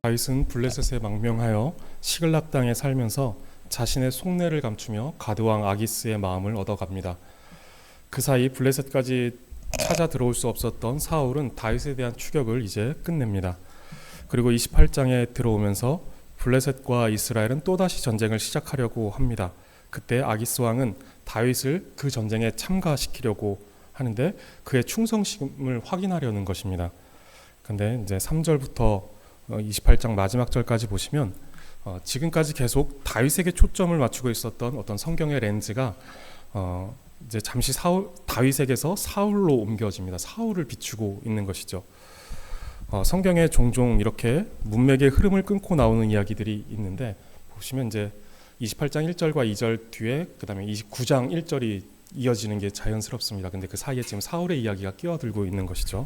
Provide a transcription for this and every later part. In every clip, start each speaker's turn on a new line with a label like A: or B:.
A: 다윗은 블레셋에 망명하여 시글락 땅에 살면서 자신의 속내를 감추며 가드왕 아기스의 마음을 얻어갑니다. 그 사이 블레셋까지 찾아 들어올 수 없었던 사울은 다윗에 대한 추격을 이제 끝냅니다. 그리고 28장에 들어오면서 블레셋과 이스라엘은 또다시 전쟁을 시작하려고 합니다. 그때 아기스 왕은 다윗을 그 전쟁에 참가시키려고 하는데 그의 충성심을 확인하려는 것입니다. 근데 이제 3절부터 28장 마지막 절까지 보시면 지금까지 계속 다윗에게 초점을 맞추고 있었던 어떤 성경의 렌즈가 이제 잠시 다윗에게서 사울로 옮겨집니다. 사울을 비추고 있는 것이죠. 성경에 종종 이렇게 문맥의 흐름을 끊고 나오는 이야기들이 있는데 보시면 이제 28장 1절과 2절 뒤에 그다음에 29장 1절이 이어지는 게 자연스럽습니다. 근데 그 사이에 지금 사울의 이야기가 끼어들고 있는 것이죠.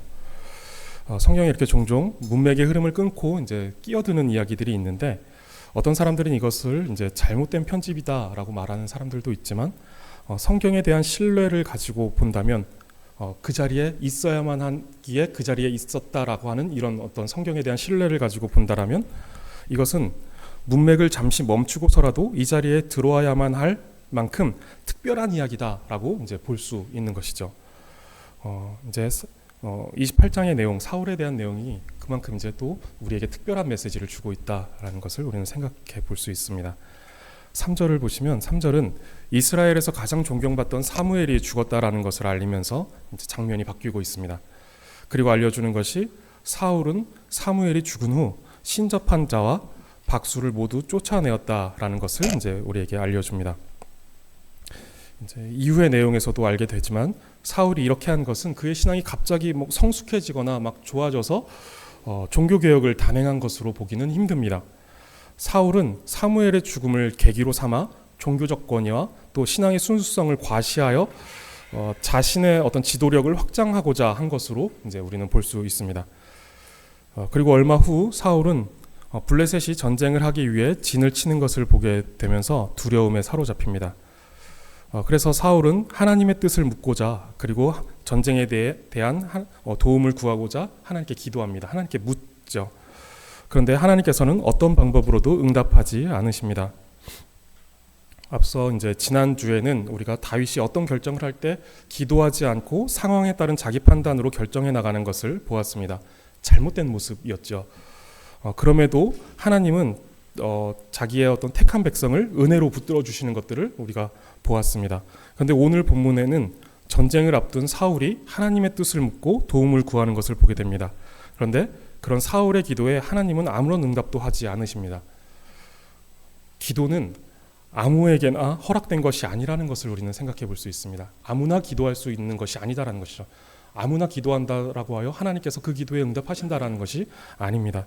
A: 성경에 이렇게 종종 문맥의 흐름을 끊고 이제 끼어드는 이야기들이 있는데 어떤 사람들은 이것을 이제 잘못된 편집이다라고 말하는 사람들도 있지만 성경에 대한 신뢰를 가지고 본다면 그 자리에 있어야만 하기에 그 자리에 있었다라고 하는 이런 어떤 성경에 대한 신뢰를 가지고 본다라면 이것은 문맥을 잠시 멈추고서라도 이 자리에 들어와야만 할 만큼 특별한 이야기다라고 이제 볼 수 있는 것이죠. 이제 28장의 내용, 사울에 대한 내용이 그만큼 이제 또 우리에게 특별한 메시지를 주고 있다라는 것을 우리는 생각해 볼 수 있습니다. 3절을 보시면 3절은 이스라엘에서 가장 존경받던 사무엘이 죽었다라는 것을 알리면서 이제 장면이 바뀌고 있습니다. 그리고 알려주는 것이 사울은 사무엘이 죽은 후 신접한 자와 박수를 모두 쫓아내었다라는 것을 이제 우리에게 알려줍니다. 이제 이후의 내용에서도 알게 되지만 사울이 이렇게 한 것은 그의 신앙이 갑자기 성숙해지거나 막 좋아져서 종교 개혁을 단행한 것으로 보기는 힘듭니다. 사울은 사무엘의 죽음을 계기로 삼아 종교적 권위와 또 신앙의 순수성을 과시하여 자신의 어떤 지도력을 확장하고자 한 것으로 이제 우리는 볼 수 있습니다. 그리고 얼마 후 사울은 블레셋이 전쟁을 하기 위해 진을 치는 것을 보게 되면서 두려움에 사로잡힙니다. 그래서 사울은 하나님의 뜻을 묻고자 그리고 전쟁에 대한 도움을 구하고자 하나님께 기도합니다. 하나님께 묻죠. 그런데 하나님께서는 어떤 방법으로도 응답하지 않으십니다. 앞서 이제 지난주에는 우리가 다윗이 어떤 결정을 할 때 기도하지 않고 상황에 따른 자기 판단으로 결정해 나가는 것을 보았습니다. 잘못된 모습이었죠. 그럼에도 하나님은 자기의 어떤 택한 백성을 은혜로 붙들어 주시는 것들을 우리가 보았습니다. 그런데 오늘 본문에는 전쟁을 앞둔 사울이 하나님의 뜻을 묻고 도움을 구하는 것을 보게 됩니다. 그런데 그런 사울의 기도에 하나님은 아무런 응답도 하지 않으십니다. 기도는 아무에게나 허락된 것이 아니라는 것을 우리는 생각해 볼 수 있습니다. 아무나 기도할 수 있는 것이 아니다라는 것이죠. 아무나 기도한다라고 하여 하나님께서 그 기도에 응답하신다라는 것이 아닙니다.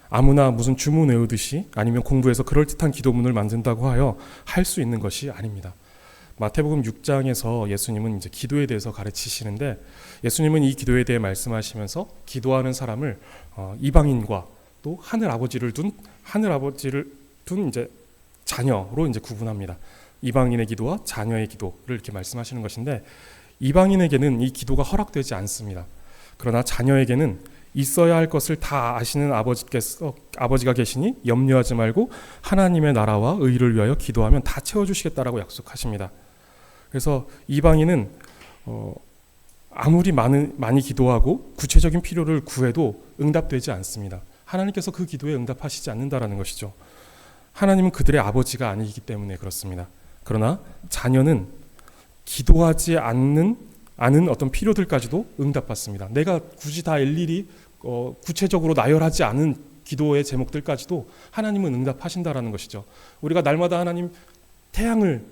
A: 아무나 무슨 주문 외우듯이 아니면 공부해서 그럴듯한 기도문을 만든다고 하여 할 수 있는 것이 아닙니다. 마태복음 6장에서 예수님은 이제 기도에 대해서 가르치시는데 예수님은 이 기도에 대해 말씀하시면서 기도하는 사람을 이방인과 또 하늘 아버지를 둔 이제 자녀로 이제 구분합니다. 이방인의 기도와 자녀의 기도를 이렇게 말씀하시는 것인데 이방인에게는 이 기도가 허락되지 않습니다. 그러나 자녀에게는 있어야 할 것을 다 아시는 아버지가 계시니 염려하지 말고 하나님의 나라와 의를 위하여 기도하면 다 채워주시겠다라고 약속하십니다. 그래서 이방인은 아무리 많이 기도하고 구체적인 필요를 구해도 응답되지 않습니다. 하나님께서 그 기도에 응답하시지 않는다라는 것이죠. 하나님은 그들의 아버지가 아니기 때문에 그렇습니다. 그러나 자녀는 기도하지 않는 어떤 필요들까지도 응답받습니다. 내가 굳이 다 일일이 구체적으로 나열하지 않은 기도의 제목들까지도 하나님은 응답하신다라는 것이죠. 우리가 날마다 하나님 태양을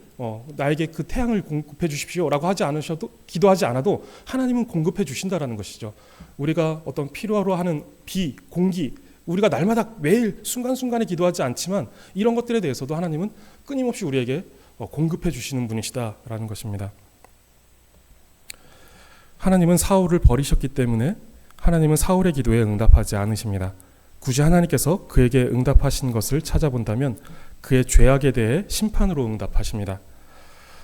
A: 나에게 그 태양을 공급해 주십시오라고 하지 않으셔도 기도하지 않아도 하나님은 공급해 주신다라는 것이죠. 우리가 어떤 필요로 하는 비, 공기 우리가 날마다 매일 순간순간에 기도하지 않지만 이런 것들에 대해서도 하나님은 끊임없이 우리에게 공급해 주시는 분이시다라는 것입니다. 하나님은 사울을 버리셨기 때문에 하나님은 사울의 기도에 응답하지 않으십니다. 굳이 하나님께서 그에게 응답하신 것을 찾아본다면 그의 죄악에 대해 심판으로 응답하십니다.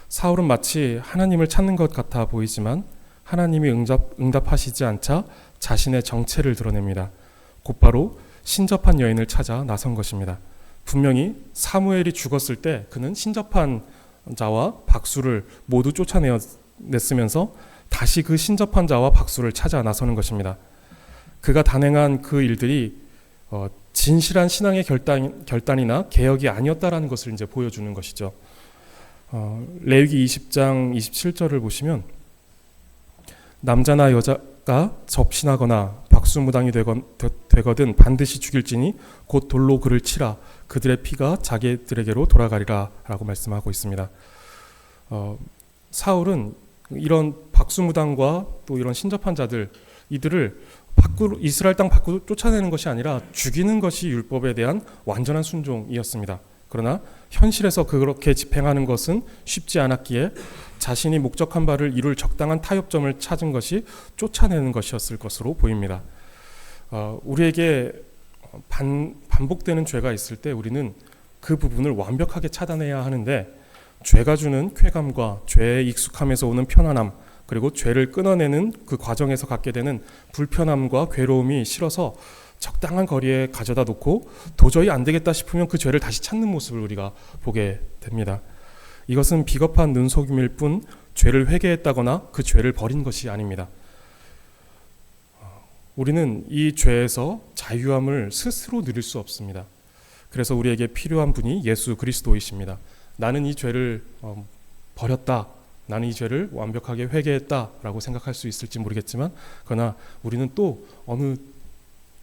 A: 사울은 마치 하나님을 찾는 것 같아 보이지만 하나님이 응답하시지 않자 자신의 정체를 드러냅니다. 곧바로 신접한 여인을 찾아 나선 것입니다. 분명히 사무엘이 죽었을 때 그는 신접한 자와 박수를 모두 쫓아냈으면서 다시 그 신접한 자와 박수를 찾아 나서는 것입니다. 그가 단행한 그 일들이 진실한 신앙의 결단이나 개혁이 아니었다라는 것을 이제 보여주는 것이죠. 레위기 20장 27절을 보시면 남자나 여자가 접신하거나 박수무당이 되거든 반드시 죽일지니 곧 돌로 그를 치라. 그들의 피가 자기들에게로 돌아가리라 라고 말씀하고 있습니다. 사울은 이런 박수무당과 또 이런 신접한 자들 이들을 이스라엘 땅 밖으로 쫓아내는 것이 아니라 죽이는 것이 율법에 대한 완전한 순종이었습니다. 그러나 현실에서 그렇게 집행하는 것은 쉽지 않았기에 자신이 목적한 바를 이룰 적당한 타협점을 찾은 것이 쫓아내는 것이었을 것으로 보입니다. 우리에게 반복되는 죄가 있을 때 우리는 그 부분을 완벽하게 차단해야 하는데 죄가 주는 쾌감과 죄에 익숙함에서 오는 편안함 그리고 죄를 끊어내는 그 과정에서 갖게 되는 불편함과 괴로움이 싫어서 적당한 거리에 가져다 놓고 도저히 안 되겠다 싶으면 그 죄를 다시 찾는 모습을 우리가 보게 됩니다. 이것은 비겁한 눈속임일 뿐 죄를 회개했다거나 그 죄를 버린 것이 아닙니다. 우리는 이 죄에서 자유함을 스스로 누릴 수 없습니다. 그래서 우리에게 필요한 분이 예수 그리스도이십니다. 나는 이 죄를 버렸다. 나는 이 죄를 완벽하게 회개했다라고 생각할 수 있을지 모르겠지만 그러나 우리는 또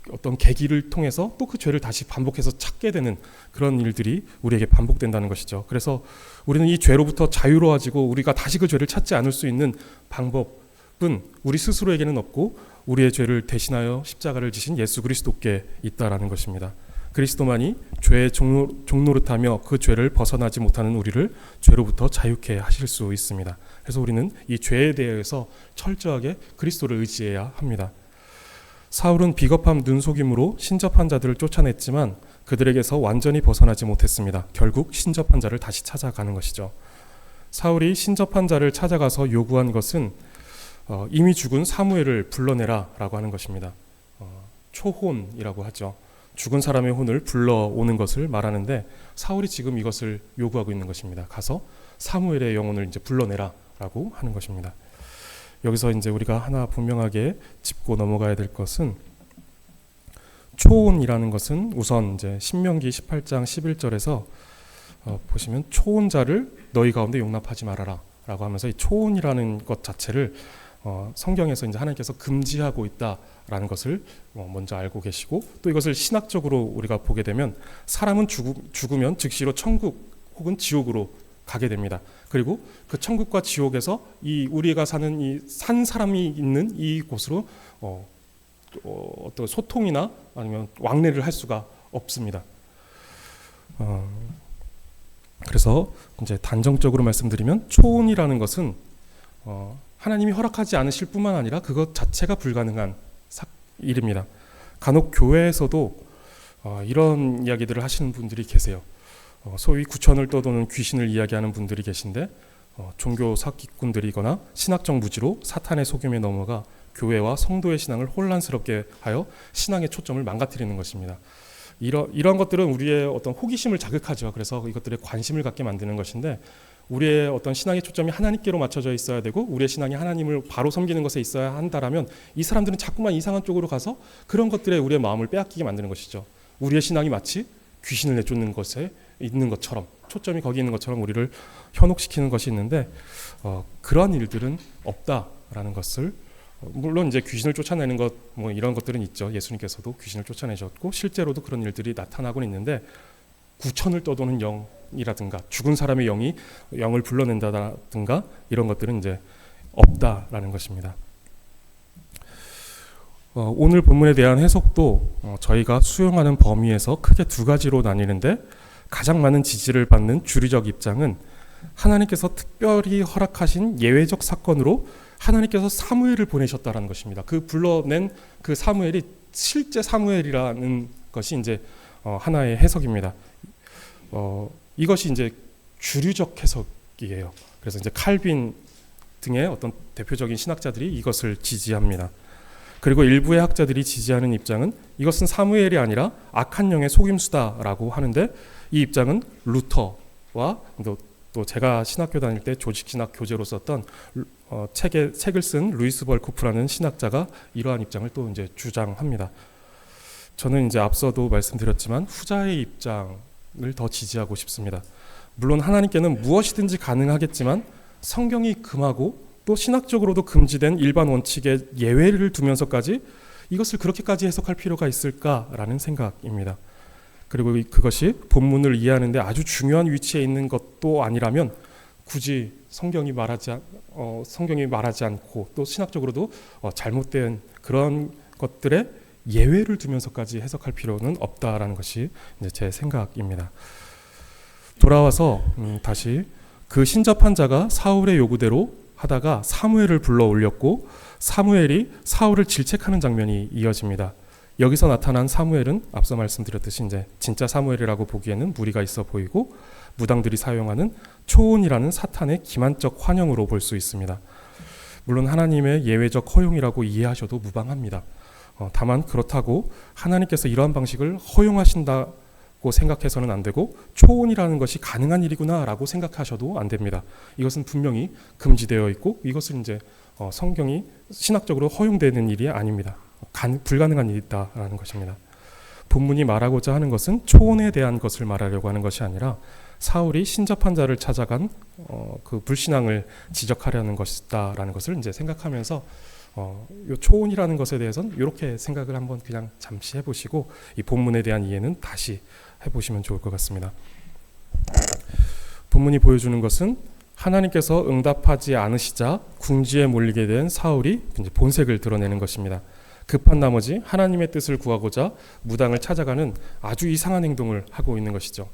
A: 어떤 계기를 통해서 또 그 죄를 다시 반복해서 찾게 되는 그런 일들이 우리에게 반복된다는 것이죠. 그래서 우리는 이 죄로부터 자유로워지고 우리가 다시 그 죄를 찾지 않을 수 있는 방법은 우리 스스로에게는 없고 우리의 죄를 대신하여 십자가를 지신 예수 그리스도께 있다라는 것입니다. 그리스도만이 죄의 종노릇하며 그 죄를 벗어나지 못하는 우리를 죄로부터 자유케 하실 수 있습니다. 그래서 우리는 이 죄에 대해서 철저하게 그리스도를 의지해야 합니다. 사울은 비겁함 눈속임으로 신접한 자들을 쫓아냈지만 그들에게서 완전히 벗어나지 못했습니다. 결국 신접한 자를 다시 찾아가는 것이죠. 사울이 신접한 자를 찾아가서 요구한 것은 이미 죽은 사무엘을 불러내라 라고 하는 것입니다. 초혼이라고 하죠. 죽은 사람의 혼을 불러오는 것을 말하는데 사울이 지금 이것을 요구하고 있는 것입니다. 가서 사무엘의 영혼을 이제 불러내라 라고 하는 것입니다. 여기서 이제 우리가 하나 분명하게 짚고 넘어가야 될 것은 초혼이라는 것은 우선 이제 신명기 18장 11절에서 보시면 초혼자를 너희 가운데 용납하지 말아라 라고 하면서 이 초혼이라는 것 자체를 성경에서 이제 하나님께서 금지하고 있다라는 것을 먼저 알고 계시고 또 이것을 신학적으로 우리가 보게 되면 사람은 죽으면 즉시로 천국 혹은 지옥으로 가게 됩니다. 그리고 그 천국과 지옥에서 이 우리가 사는 이 산 사람이 있는 이 곳으로 어떤 소통이나 아니면 왕래를 할 수가 없습니다. 그래서 이제 단정적으로 말씀드리면 초혼이라는 것은 하나님이 허락하지 않으실 뿐만 아니라 그것 자체가 불가능한 일입니다. 간혹 교회에서도 이런 이야기들을 하시는 분들이 계세요. 소위 구천을 떠도는 귀신을 이야기하는 분들이 계신데 종교 사기꾼들이거나 신학적 무지로 사탄의 속임에 넘어가 교회와 성도의 신앙을 혼란스럽게 하여 신앙의 초점을 망가뜨리는 것입니다. 이런 것들은 우리의 어떤 호기심을 자극하죠. 그래서 이것들에 관심을 갖게 만드는 것인데 우리의 어떤 신앙의 초점이 하나님께로 맞춰져 있어야 되고 우리의 신앙이 하나님을 바로 섬기는 것에 있어야 한다라면 이 사람들은 자꾸만 이상한 쪽으로 가서 그런 것들에 우리의 마음을 빼앗기게 만드는 것이죠. 우리의 신앙이 마치 귀신을 내쫓는 것에 있는 것처럼 초점이 거기 있는 것처럼 우리를 현혹시키는 것이 있는데 그러한 일들은 없다라는 것을 물론 이제 귀신을 쫓아내는 것 뭐 이런 것들은 있죠. 예수님께서도 귀신을 쫓아내셨고 실제로도 그런 일들이 나타나고는 있는데 구천을 떠도는 영이라든가 죽은 사람의 영을 불러낸다든가 이런 것들은 이제 없다라는 것입니다. 오늘 본문에 대한 해석도 저희가 수용하는 범위에서 크게 두 가지로 나뉘는데 가장 많은 지지를 받는 주류적 입장은 하나님께서 특별히 허락하신 예외적 사건으로 하나님께서 사무엘을 보내셨다라는 것입니다. 그 불러낸 그 사무엘이 실제 사무엘이라는 것이 이제 하나의 해석입니다. 이것이 이제 주류적 해석이에요. 그래서 이제 칼빈 등의 어떤 대표적인 신학자들이 이것을 지지합니다. 그리고 일부의 학자들이 지지하는 입장은 이것은 사무엘이 아니라 악한 영의 속임수다라고 하는데, 이 입장은 루터와 또 제가 신학교 다닐 때 조직신학 교재로 썼던 책을 쓴 루이스 벌코프라는 신학자가 이러한 입장을 또 이제 주장합니다. 저는 이제 앞서도 말씀드렸지만 후자의 입장을 더 지지하고 싶습니다. 물론 하나님께는 무엇이든지 가능하겠지만 성경이 금하고 또 신학적으로도 금지된 일반 원칙에 예외를 두면서까지 이것을 그렇게까지 해석할 필요가 있을까라는 생각입니다. 그리고 그것이 본문을 이해하는데 아주 중요한 위치에 있는 것도 아니라면 굳이 성경이 말하지 않고 또 신학적으로도 잘못된 그런 것들에 예외를 두면서까지 해석할 필요는 없다라는 것이 이제 제 생각입니다. 돌아와서 다시 그 신접한 자가 사울의 요구대로 하다가 사무엘을 불러 올렸고 사무엘이 사울을 질책하는 장면이 이어집니다. 여기서 나타난 사무엘은 앞서 말씀드렸듯이 이제 진짜 사무엘이라고 보기에는 무리가 있어 보이고 무당들이 사용하는 초혼이라는 사탄의 기만적 환영으로 볼 수 있습니다. 물론 하나님의 예외적 허용이라고 이해하셔도 무방합니다. 다만 그렇다고 하나님께서 이러한 방식을 허용하신다고 생각해서는 안 되고 초혼이라는 것이 가능한 일이구나라고 생각하셔도 안 됩니다. 이것은 분명히 금지되어 있고 이것은 이제 성경이 신학적으로 허용되는 일이 아닙니다. 불가능한 일이다라는 것입니다. 본문이 말하고자 하는 것은 초혼에 대한 것을 말하려고 하는 것이 아니라 사울이 신접한 자를 찾아간 그 불신앙을 지적하려는 것이다라는 것을 이제 생각하면서 요 초혼이라는 것에 대해서는 이렇게 생각을 한번 그냥 잠시 해보시고 이 본문에 대한 이해는 다시 해보시면 좋을 것 같습니다. 본문이 보여주는 것은 하나님께서 응답하지 않으시자 궁지에 몰리게 된 사울이 이제 본색을 드러내는 것입니다. 급한 나머지 하나님의 뜻을 구하고자 무당을 찾아가는 아주 이상한 행동을 하고 있는 것이죠.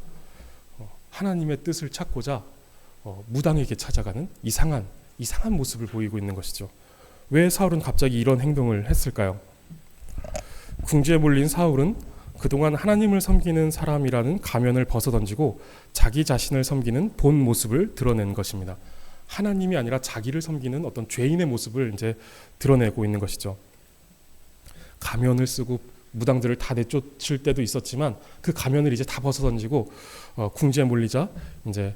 A: 하나님의 뜻을 찾고자 무당에게 찾아가는 이상한 모습을 보이고 있는 것이죠. 왜 사울은 갑자기 이런 행동을 했을까요? 궁지에 몰린 사울은 그동안 하나님을 섬기는 사람이라는 가면을 벗어던지고 자기 자신을 섬기는 본 모습을 드러낸 것입니다. 하나님이 아니라 자기를 섬기는 어떤 죄인의 모습을 이제 드러내고 있는 것이죠. 가면을 쓰고 무당들을 다 내쫓을 때도 있었지만 그 가면을 이제 다 벗어던지고 궁지에 몰리자 이제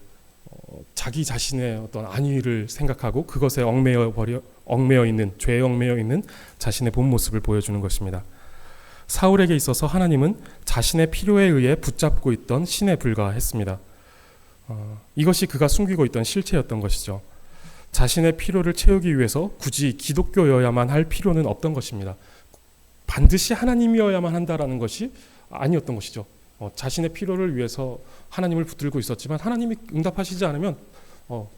A: 자기 자신의 어떤 안위를 생각하고 그것에 얽매여 있는 죄에 얽매여 있는 자신의 본 모습을 보여주는 것입니다. 사울에게 있어서 하나님은 자신의 필요에 의해 붙잡고 있던 신에 불과했습니다. 이것이 그가 숨기고 있던 실체였던 것이죠. 자신의 필요를 채우기 위해서 굳이 기독교여야만 할 필요는 없던 것입니다. 반드시 하나님이어야만 한다라는 것이 아니었던 것이죠. 자신의 필요를 위해서 하나님을 붙들고 있었지만 하나님이 응답하시지 않으면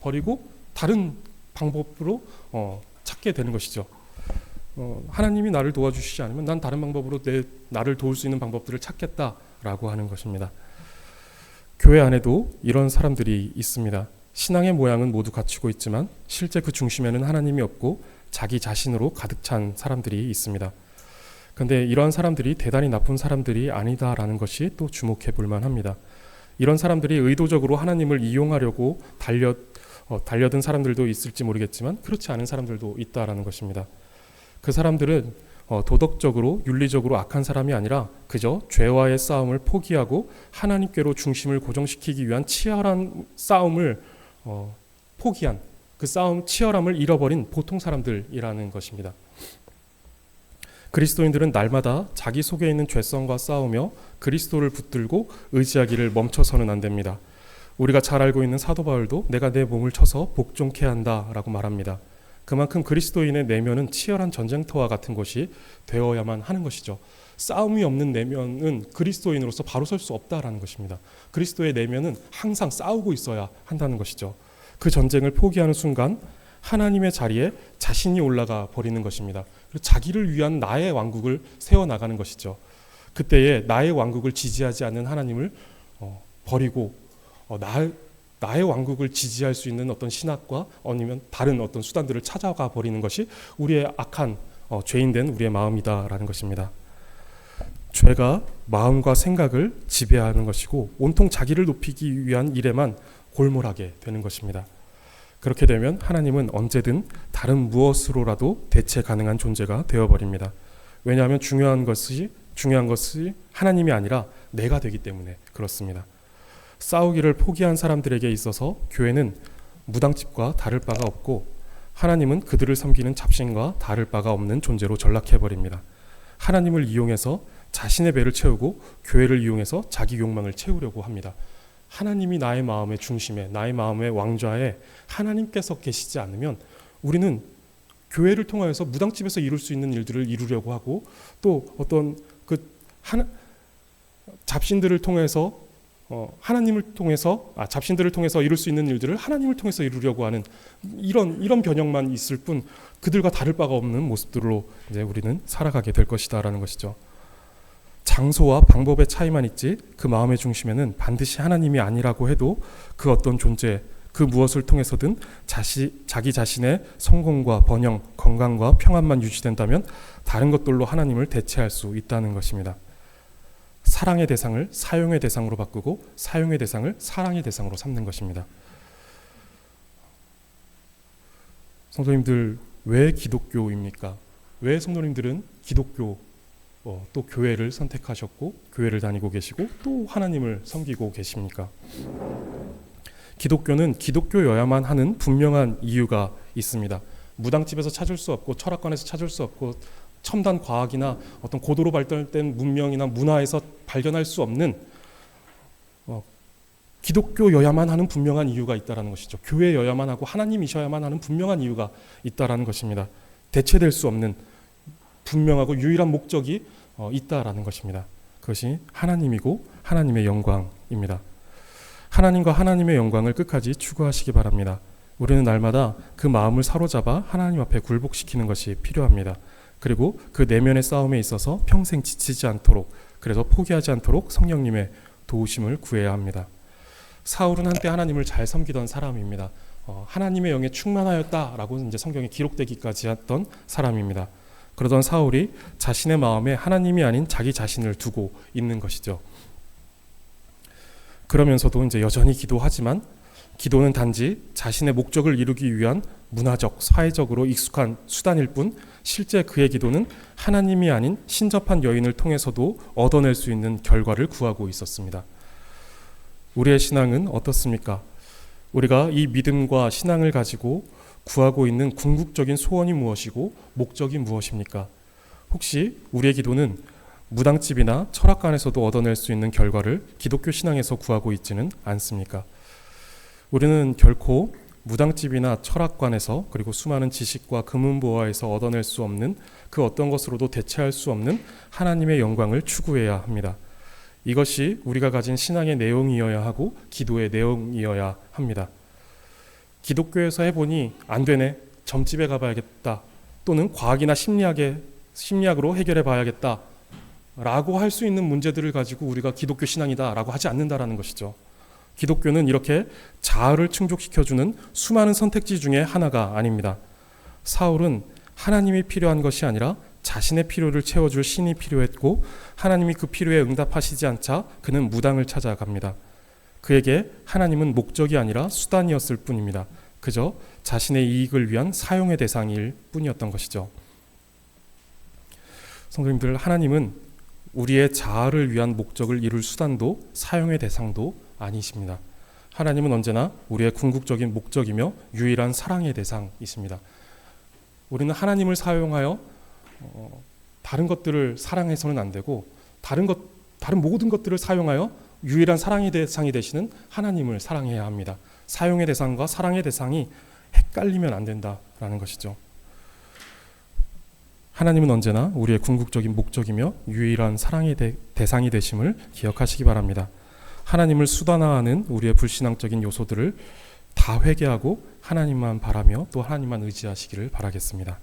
A: 버리고 다른 방법으로 찾게 되는 것이죠. 하나님이 나를 도와주시지 않으면 난 다른 방법으로 나를 도울 수 있는 방법들을 찾겠다라고 하는 것입니다. 교회 안에도 이런 사람들이 있습니다. 신앙의 모양은 모두 갖추고 있지만 실제 그 중심에는 하나님이 없고 자기 자신으로 가득 찬 사람들이 있습니다. 그런데 이러한 사람들이 대단히 나쁜 사람들이 아니다라는 것이 또 주목해 볼 만합니다. 이런 사람들이 의도적으로 하나님을 이용하려고 달려든 사람들도 있을지 모르겠지만 그렇지 않은 사람들도 있다라는 것입니다. 그 사람들은 도덕적으로 윤리적으로 악한 사람이 아니라 그저 죄와의 싸움을 포기하고 하나님께로 중심을 고정시키기 위한 치열한 싸움을 포기한 그 싸움 치열함을 잃어버린 보통 사람들이라는 것입니다. 그리스도인들은 날마다 자기 속에 있는 죄성과 싸우며 그리스도를 붙들고 의지하기를 멈춰서는 안 됩니다. 우리가 잘 알고 있는 사도 바울도 내가 내 몸을 쳐서 복종케 한다라고 말합니다. 그만큼 그리스도인의 내면은 치열한 전쟁터와 같은 곳이 되어야만 하는 것이죠. 싸움이 없는 내면은 그리스도인으로서 바로 설 수 없다라는 것입니다. 그리스도의 내면은 항상 싸우고 있어야 한다는 것이죠. 그 전쟁을 포기하는 순간 하나님의 자리에 자신이 올라가 버리는 것입니다. 그리고 자기를 위한 나의 왕국을 세워나가는 것이죠. 그때에 나의 왕국을 지지하지 않는 하나님을 버리고 나의 왕국을 지지할 수 있는 어떤 신학과 아니면 다른 어떤 수단들을 찾아가 버리는 것이 우리의 악한 죄인된 우리의 마음이다라는 것입니다. 죄가 마음과 생각을 지배하는 것이고 온통 자기를 높이기 위한 일에만 골몰하게 되는 것입니다. 그렇게 되면 하나님은 언제든 다른 무엇으로라도 대체 가능한 존재가 되어버립니다. 왜냐하면 중요한 것이 하나님이 아니라 내가 되기 때문에 그렇습니다. 싸우기를 포기한 사람들에게 있어서 교회는 무당집과 다를 바가 없고, 하나님은 그들을 섬기는 잡신과 다를 바가 없는 존재로 전락해버립니다. 하나님을 이용해서 자신의 배를 채우고 교회를 이용해서 자기 욕망을 채우려고 합니다. 하나님이 나의 마음의 중심에, 나의 마음의 왕좌에 하나님께서 계시지 않으면 우리는 교회를 통하여서 무당집에서 이룰 수 있는 일들을 이루려고 하고, 또 어떤 잡신들을 통해서 잡신들을 통해서 이룰 수 있는 일들을 하나님을 통해서 이루려고 하는 이런 변형만 있을 뿐, 그들과 다를 바가 없는 모습들로 이제 우리는 살아가게 될 것이다라는 것이죠. 장소와 방법의 차이만 있지 그 마음의 중심에는 반드시 하나님이 아니라고 해도 그 어떤 존재, 그 무엇을 통해서든 자기 자신의 성공과 번영, 건강과 평안만 유지된다면 다른 것들로 하나님을 대체할 수 있다는 것입니다. 사랑의 대상을 사용의 대상으로 바꾸고 사용의 대상을 사랑의 대상으로 삼는 것입니다. 성도님들, 왜 기독교입니까? 왜 성도님들은 기독교 또 교회를 선택하셨고 교회를 다니고 계시고 또 하나님을 섬기고 계십니까? 기독교는 기독교여야만 하는 분명한 이유가 있습니다. 무당집에서 찾을 수 없고 철학관에서 찾을 수 없고 첨단 과학이나 어떤 고도로 발달된 문명이나 문화에서 발견할 수 없는 기독교여야만 하는 분명한 이유가 있다라는 것이죠. 교회여야만 하고 하나님이셔야만 하는 분명한 이유가 있다라는 것입니다. 대체될 수 없는 분명하고 유일한 목적이 있다라는 것입니다. 그것이 하나님이고 하나님의 영광입니다. 하나님과 하나님의 영광을 끝까지 추구하시기 바랍니다. 우리는 날마다 그 마음을 사로잡아 하나님 앞에 굴복시키는 것이 필요합니다. 그리고 그 내면의 싸움에 있어서 평생 지치지 않도록, 그래서 포기하지 않도록 성령님의 도우심을 구해야 합니다. 사울은 한때 하나님을 잘 섬기던 사람입니다. 하나님의 영에 충만하였다라고 이제 성경에 기록되기까지 했던 사람입니다. 그러던 사울이 자신의 마음에 하나님이 아닌 자기 자신을 두고 있는 것이죠. 그러면서도 이제 여전히 기도하지만 기도는 단지 자신의 목적을 이루기 위한 문화적, 사회적으로 익숙한 수단일 뿐, 실제 그의 기도는 하나님이 아닌 신접한 여인을 통해서도 얻어낼 수 있는 결과를 구하고 있었습니다. 우리의 신앙은 어떻습니까? 우리가 이 믿음과 신앙을 가지고 구하고 있는 궁극적인 소원이 무엇이고 목적이 무엇입니까? 혹시 우리의 기도는 무당집이나 철학관에서도 얻어낼 수 있는 결과를 기독교 신앙에서 구하고 있지는 않습니까? 우리는 결코 무당집이나 철학관에서, 그리고 수많은 지식과 금은보화에서 얻어낼 수 없는 그 어떤 것으로도 대체할 수 없는 하나님의 영광을 추구해야 합니다. 이것이 우리가 가진 신앙의 내용이어야 하고 기도의 내용이어야 합니다. 기독교에서 해보니 안 되네, 점집에 가봐야겠다, 또는 과학이나 심리학으로 해결해 봐야겠다 라고 할 수 있는 문제들을 가지고 우리가 기독교 신앙이다 라고 하지 않는다라는 것이죠. 기독교는 이렇게 자아를 충족시켜주는 수많은 선택지 중에 하나가 아닙니다. 사울은 하나님이 필요한 것이 아니라 자신의 필요를 채워줄 신이 필요했고, 하나님이 그 필요에 응답하시지 않자 그는 무당을 찾아갑니다. 그에게 하나님은 목적이 아니라 수단이었을 뿐입니다. 그저 자신의 이익을 위한 사용의 대상일 뿐이었던 것이죠. 성도님들, 하나님은 우리의 자아를 위한 목적을 이룰 수단도 사용의 대상도 아니십니다. 하나님은 언제나 우리의 궁극적인 목적이며 유일한 사랑의 대상이십니다. 우리는 하나님을 사용하여 다른 것들을 사랑해서는 안 되고, 다른 모든 것들을 사용하여 유일한 사랑의 대상이 되시는 하나님을 사랑해야 합니다. 사용의 대상과 사랑의 대상이 헷갈리면 안 된다라는 것이죠. 하나님은 언제나 우리의 궁극적인 목적이며 유일한 사랑의 대상이 되심을 기억하시기 바랍니다. 하나님을 수단화하는 우리의 불신앙적인 요소들을 다 회개하고 하나님만 바라며 또 하나님만 의지하시기를 바라겠습니다.